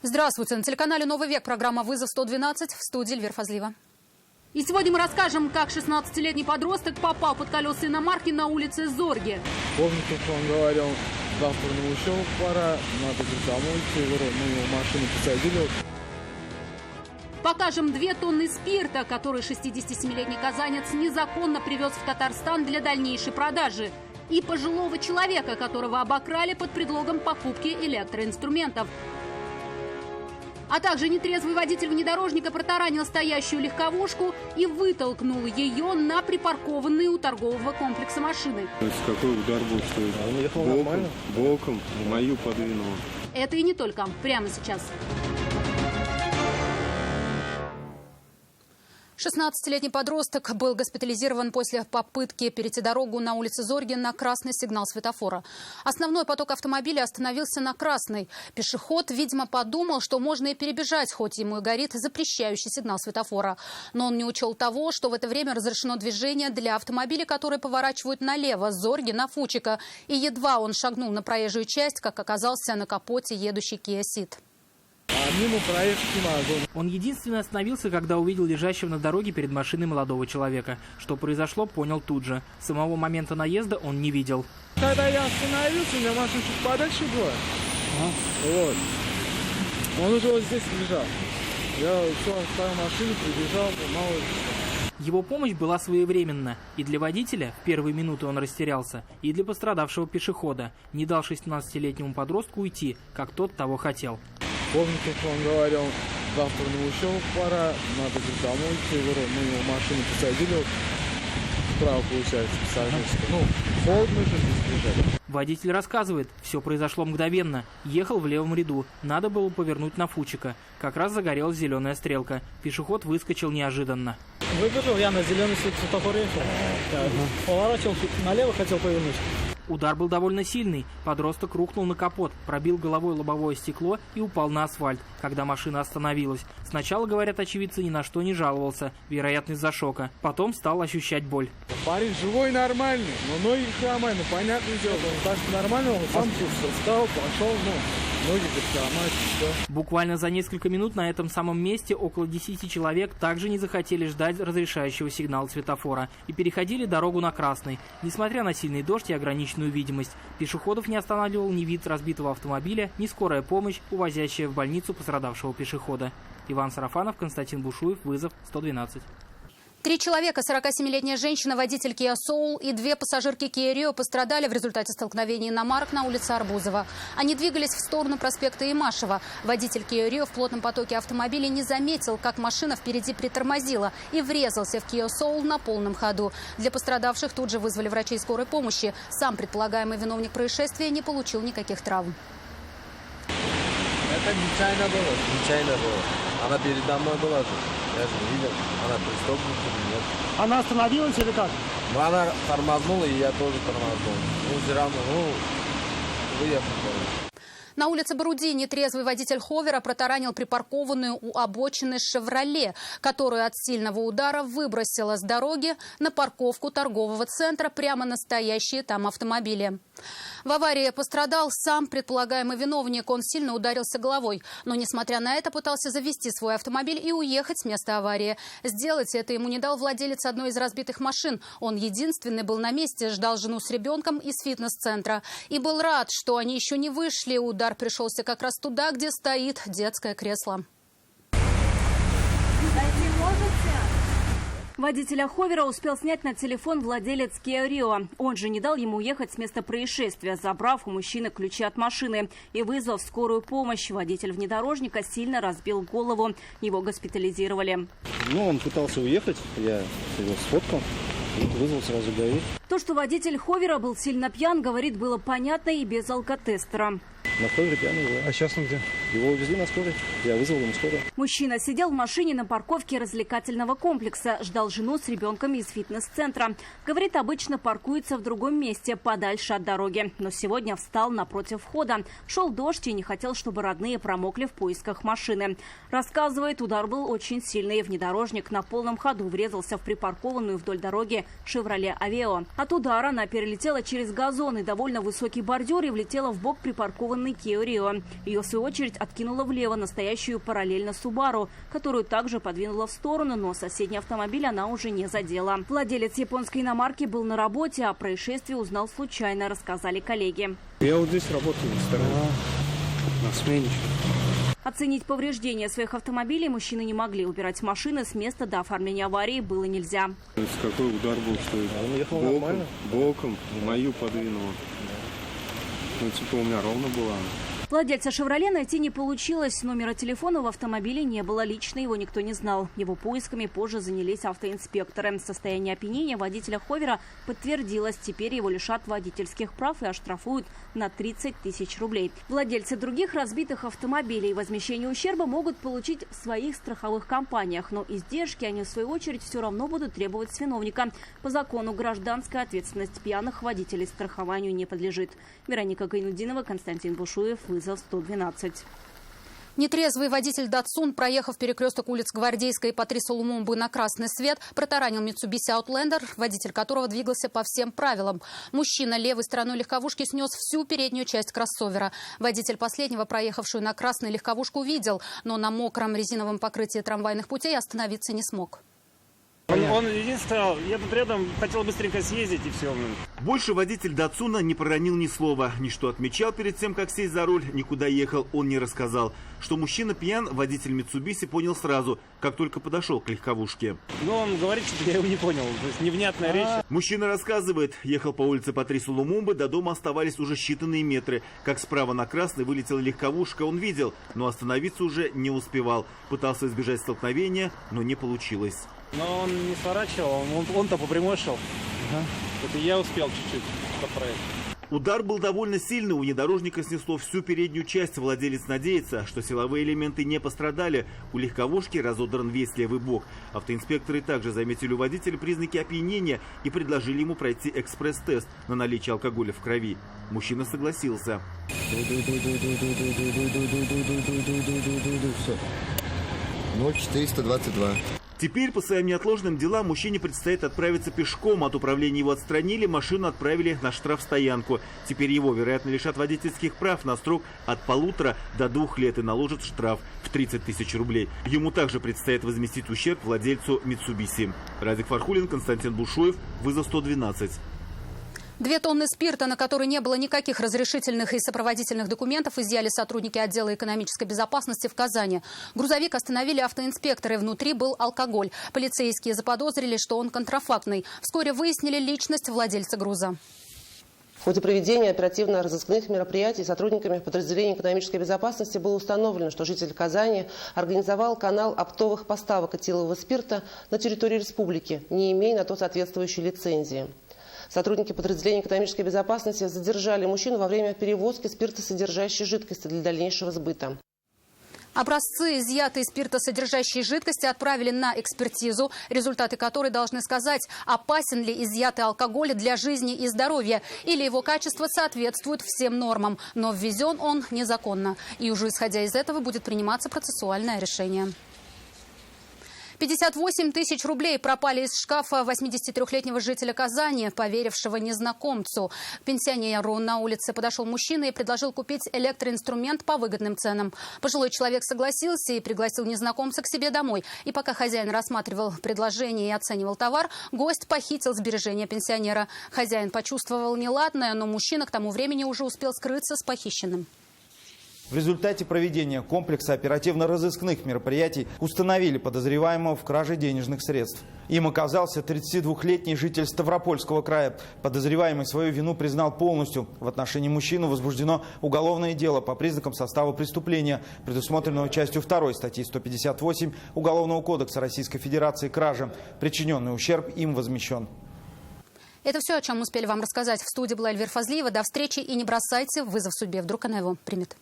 Здравствуйте. На телеканале «Новый век» программа «Вызов 112», в студии Эльвира Фазлиева. И сегодня мы расскажем, как 16-летний подросток попал под колеса иномарки на улице Зорге. Помню, как он говорил, завтра на учебу пора, надо домой, мы его в машину посадили. Покажем 2 тонны спирта, который 67-летний казанец незаконно привез в Татарстан для дальнейшей продажи. И пожилого человека, которого обокрали под предлогом покупки электроинструментов. А также нетрезвый водитель внедорожника протаранил стоящую легковушку и вытолкнул ее на припаркованные у торгового комплекса машины. Какой удар был, что Он ехал боком, мою подвинул. Это и не только. Прямо сейчас. 16-летний подросток был госпитализирован после попытки перейти дорогу на улице Зорге на красный сигнал светофора. Основной поток автомобилей остановился на красный. Пешеход, видимо, подумал, что можно и перебежать, хоть ему и горит запрещающий сигнал светофора. Но он не учел того, что в это время разрешено движение для автомобилей, которые поворачивают налево с Зорги на Фучика. И едва он шагнул на проезжую часть, как оказался на капоте едущий Kia Ceed. Мимо проехать не могу. Он единственный остановился, когда увидел лежащего на дороге перед машиной молодого человека. Что произошло, понял тут же. Самого момента наезда он не видел. Когда я остановился, у меня машина чуть подальше была. Вот. Он уже вот здесь лежал. Я все, оставил машину, прибежал, мало ли. Его помощь была своевременна. И для водителя в первые минуты он растерялся, и для пострадавшего пешехода. Не дал 16-летнему подростку уйти, как тот того хотел. Помню, как он говорил, завтра на учебу пора, надо домой, мы его в машину посадили, справа получается, пассажирская. Холодно же здесь лежать. Водитель рассказывает, все произошло мгновенно. Ехал в левом ряду, надо было повернуть на Фучика. Как раз загорелась зеленая стрелка. Пешеход выскочил неожиданно. Выбежал, я на зеленый свет светофор ехал. Поворачивал налево, хотел повернуть. Удар был довольно сильный. Подросток рухнул на капот, пробил головой лобовое стекло и упал на асфальт, когда машина остановилась. Сначала, говорят очевидцы, ни на что не жаловался, вероятно, из-за шока. Потом стал ощущать боль. Парень живой, нормальный, но ноги хромают, понятное дело. Он так нормально, он сам встал, пошел, ноги хромают, все. Буквально за несколько минут на этом самом месте около 10 человек также не захотели ждать разрешающего сигнала светофора и переходили дорогу на красный. Несмотря на сильный дождь и ограниченную видимость, пешеходов не останавливал ни вид разбитого автомобиля, ни скорая помощь, увозящая в больницу пострадавшего пешехода. Иван Сарафанов, Константин Бушуев, вызов 112. 3 человека, 47-летняя женщина, водитель Kia Soul и 2 пассажирки Kia Rio пострадали в результате столкновения иномарок на улице Арбузова. Они двигались в сторону проспекта Имашева. Водитель Kia Rio в плотном потоке автомобилей не заметил, как машина впереди притормозила и врезался в Kia Soul на полном ходу. Для пострадавших тут же вызвали врачей скорой помощи. Сам предполагаемый виновник происшествия не получил никаких травм. Это нечаянно было. Она передо мной была же. Я же не видел, она преступница или нет. Она остановилась или как? Она тормознула, и я тоже тормознул. Все равно, выехал. На улице Боруди нетрезвый водитель ховера протаранил припаркованную у обочины «Шевроле», которую от сильного удара выбросила с дороги на парковку торгового центра прямо на стоящие там автомобили. В аварии пострадал сам предполагаемый виновник. Он сильно ударился головой. Но, несмотря на это, пытался завести свой автомобиль и уехать с места аварии. Сделать это ему не дал владелец одной из разбитых машин. Он единственный был на месте, ждал жену с ребенком из фитнес-центра. И был рад, что они еще не вышли. Удар пришелся как раз туда, где стоит детское кресло. Водителя ховера успел снять на телефон владелец Kia Rio. Он же не дал ему уехать с места происшествия, забрав у мужчины ключи от машины. И вызвав скорую помощь, водитель внедорожника сильно разбил голову. Его госпитализировали. Он пытался уехать, я его сфоткал. Вызвал сразу ГАИ. То, что водитель ховера был сильно пьян, говорит, было понятно и без алкотестера. На ховере пьяный был. А сейчас он где? Его увезли на скорой. Я вызвал ему скорую. Мужчина сидел в машине на парковке развлекательного комплекса. Ждал жену с ребенком из фитнес-центра. Говорит, обычно паркуется в другом месте, подальше от дороги. Но сегодня встал напротив входа. Шел дождь и не хотел, чтобы родные промокли в поисках машины. Рассказывает, удар был очень сильный. Внедорожник на полном ходу врезался в припаркованную вдоль дороги «Шевроле Авео». От удара она перелетела через газон и довольно высокий бордюр и влетела в бок припаркованной Kia Rio. Ее, в свою очередь, откинула влево настоящую параллельно Subaru, которую также подвинула в сторону, но соседний автомобиль она уже не задела. Владелец японской иномарки был на работе, а о происшествии узнал случайно, рассказали коллеги. Я вот здесь работаю на смене. Оценить повреждения своих автомобилей мужчины не могли. Убирать машины с места до оформления аварии было нельзя. Какой удар был, что Он ехал боком, нормально? боком, мою подвинуло. Ну, типа у меня ровно была. Владельца «Шевроле» найти не получилось. Номера телефона в автомобиле не было. Лично его никто не знал. Его поисками позже занялись автоинспекторы. Состояние опьянения водителя «Ховера» подтвердилось. Теперь его лишат водительских прав и оштрафуют на 30 тысяч рублей. Владельцы других разбитых автомобилей возмещение ущерба могут получить в своих страховых компаниях. Но издержки они, в свою очередь, все равно будут требовать с виновника. По закону гражданская ответственность пьяных водителей страхованию не подлежит. Вероника Гайнудинова, Константин Бушуев, вызов 112. Нетрезвый водитель «Датсун», проехав перекресток улиц Гвардейской и Патрису Лумумбы на красный свет, протаранил Mitsubishi Outlander, водитель которого двигался по всем правилам. Мужчина левой стороной легковушки снес всю переднюю часть кроссовера. Водитель последнего, проехавшую на красной легковушку, увидел, но на мокром резиновом покрытии трамвайных путей остановиться не смог. Он единственное, я тут рядом хотел быстренько съездить и все. Больше водитель «Датсуна» не проронил ни слова. Ни что отмечал перед тем, как сесть за руль, никуда ехал, он не рассказал. Что мужчина пьян, водитель «Митсубиси» понял сразу, как только подошел к легковушке. Но он говорит, что я его не понял, то есть невнятная речь. Мужчина рассказывает, ехал по улице Патрису Лумумбы, до дома оставались уже считанные метры. Как справа на красный вылетела легковушка, он видел, но остановиться уже не успевал. Пытался избежать столкновения, но не получилось. Но он не сворачивал, он-то по прямой шел. Это я успел чуть-чуть подправить. Удар был довольно сильный, у внедорожника снесло всю переднюю часть. Владелец надеется, что силовые элементы не пострадали. У легковушки разодран весь левый бок. Автоинспекторы также заметили у водителя признаки опьянения и предложили ему пройти экспресс-тест на наличие алкоголя в крови. Мужчина согласился. Все. 0422. Теперь по своим неотложным делам мужчине предстоит отправиться пешком. От управления его отстранили, машину отправили на штрафстоянку. Теперь его, вероятно, лишат водительских прав на срок от 1,5 до 2 лет и наложат штраф в 30 тысяч рублей. Ему также предстоит возместить ущерб владельцу Mitsubishi. Радик Фархулин, Константин Бушуев, вызов 112. 2 тонны спирта, на который не было никаких разрешительных и сопроводительных документов, изъяли сотрудники отдела экономической безопасности в Казани. Грузовик остановили автоинспекторы. Внутри был алкоголь. Полицейские заподозрили, что он контрафактный. Вскоре выяснили личность владельца груза. В ходе проведения оперативно-розыскных мероприятий сотрудниками подразделения экономической безопасности было установлено, что житель Казани организовал канал оптовых поставок этилового спирта на территории республики, не имея на то соответствующей лицензии. Сотрудники подразделения экономической безопасности задержали мужчину во время перевозки спиртосодержащей жидкости для дальнейшего сбыта. Образцы, изъятые спиртосодержащей жидкости, отправили на экспертизу, результаты которой должны сказать, опасен ли изъятый алкоголь для жизни и здоровья, или его качество соответствует всем нормам, но ввезен он незаконно. И уже исходя из этого будет приниматься процессуальное решение. 58 тысяч рублей пропали из шкафа 83-летнего жителя Казани, поверившего незнакомцу. К пенсионеру на улице подошел мужчина и предложил купить электроинструмент по выгодным ценам. Пожилой человек согласился и пригласил незнакомца к себе домой. И пока хозяин рассматривал предложение и оценивал товар, гость похитил сбережения пенсионера. Хозяин почувствовал неладное, но мужчина к тому времени уже успел скрыться с похищенным. В результате проведения комплекса оперативно-розыскных мероприятий установили подозреваемого в краже денежных средств. Им оказался 32-летний житель Ставропольского края. Подозреваемый свою вину признал полностью. В отношении мужчины возбуждено уголовное дело по признакам состава преступления, предусмотренного частью 2 статьи 158 Уголовного кодекса Российской Федерации «Кража». Причиненный ущерб им возмещен. Это все, о чем успели вам рассказать. В студии была Эльвира Фазлиева. До встречи и не бросайте вызов судьбе. Вдруг она его примет.